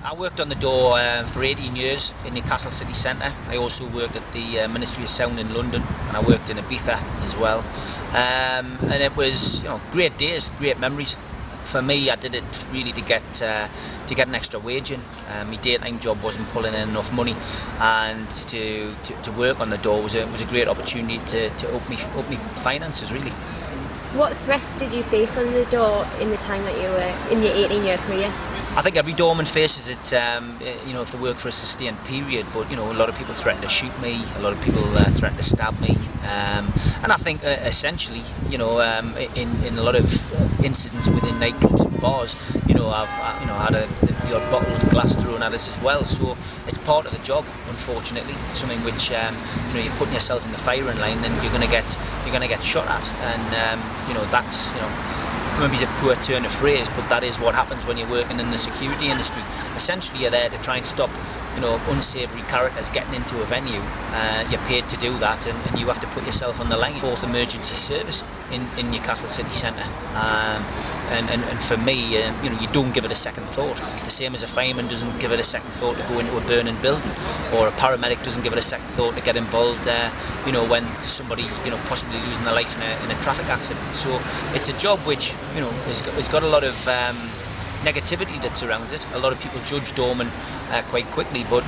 I worked on the door for 18 years in Newcastle city centre. I also worked at the Ministry of Sound in London, and I worked in Ibiza as well. And it was, great days, great memories. For me, I did it really to get an extra wage in. My daytime job wasn't pulling in enough money, and to work on the door was a great opportunity to up me finances really. What threats did you face on the door in the time that you were in your 18-year career? I think every doorman faces it, if they work for a sustained period, but a lot of people threaten to shoot me, a lot of people threaten to stab me, and I think essentially, in a lot of incidents within nightclubs and bars, I've had the odd bottle and glass thrown at us as well, so it's part of the job, unfortunately. It's something which, you're putting yourself in the firing line, then you're going to get shot at, and that's, maybe it's a poor turn of phrase, but that is what happens when you're working in the security industry. Essentially, you're there to try and stop, unsavoury characters getting into a venue. You're paid to do that, and you have to put yourself on the line. Fourth emergency service in Newcastle city centre, and for me, you don't give it a second thought. The same as a fireman doesn't give it a second thought to go into a burning building, or a paramedic doesn't give it a second thought to get involved, when somebody, possibly losing their life in a traffic accident. So it's a job which, has got a lot of negativity that surrounds it. A lot of people judge doormen quite quickly, but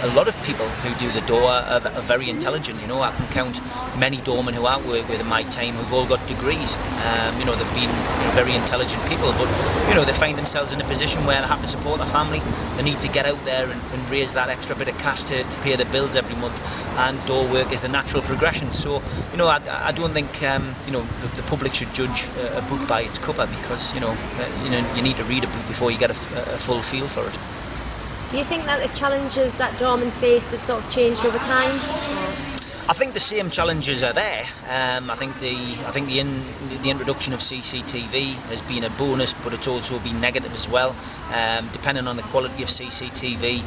a lot of people who do the door are very intelligent. I can count many doormen who I work with in my time who've all got degrees. They've been very intelligent people, but they find themselves in a position where they have to support their family. They need to get out there and raise that extra bit of cash to pay their bills every month, and door work is a natural progression. So I don't think the public should judge a book by its cover, because you need to read a book before you get a full feel for it. Do you think that the challenges that doormen face have sort of changed over time? I think the same challenges are there. I think the introduction of CCTV has been a bonus, but it's also been negative as well. Depending on the quality of CCTV,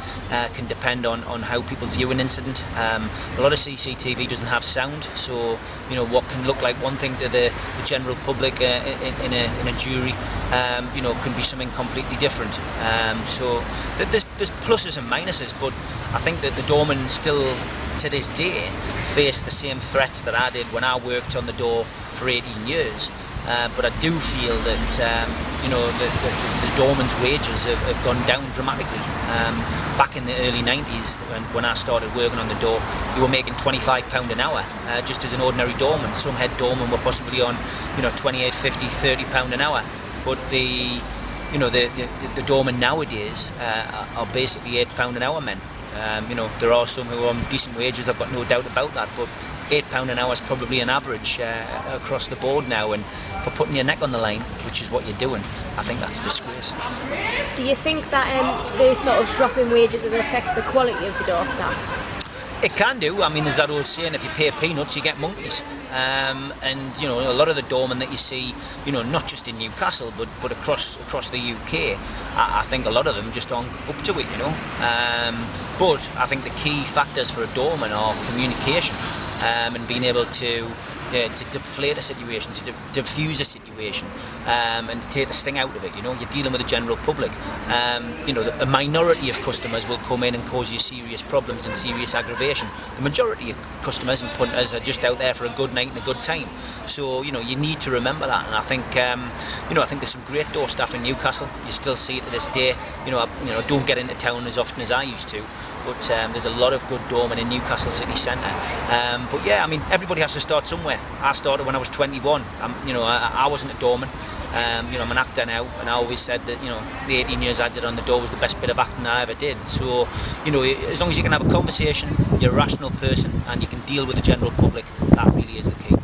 can depend on how people view an incident. A lot of CCTV doesn't have sound, so what can look like one thing to the general public in a jury, can be something completely different. So there's pluses and minuses, but I think that the doormen still, to this day, face the same threats that I did when I worked on the door for 18 years. But I do feel that the doorman's wages have gone down dramatically. Back in the early 90s, when I started working on the door, you were making £25 an hour, just as an ordinary doorman. Some head doormen were possibly on, 28, 50, £30 an hour. But the doormen nowadays are basically £8 an hour men. There are some who are on decent wages, I've got no doubt about that, but £8 an hour is probably an average across the board now, and for putting your neck on the line, which is what you're doing, I think that's a disgrace. Do you think that those sort of drop in wages will affect the quality of the door staff? It can do. I mean, there's that old saying, if you pay peanuts, you get monkeys. And a lot of the doormen that you see, not just in Newcastle, but across the UK, I think a lot of them just aren't up to it, But I think the key factors for a doorman are communication, and being able to deflate a situation, to diffuse a situation, and to take the sting out of it. You're dealing with the general public. A minority of customers will come in and cause you serious problems and serious aggravation. The majority of customers and punters are just out there for a good night and a good time. So you need to remember that. And I think I think there's some great door staff in Newcastle. You still see it to this day. I don't get into town as often as I used to, but there's a lot of good doormen in Newcastle city centre. But yeah, I mean, everybody has to start somewhere. I started when I was 21. I wasn't a doorman. I'm an actor now, and I always said that the 18 years I did on the door was the best bit of acting I ever did. So as long as you can have a conversation, you're a rational person, and you can deal with the general public, that really is the key.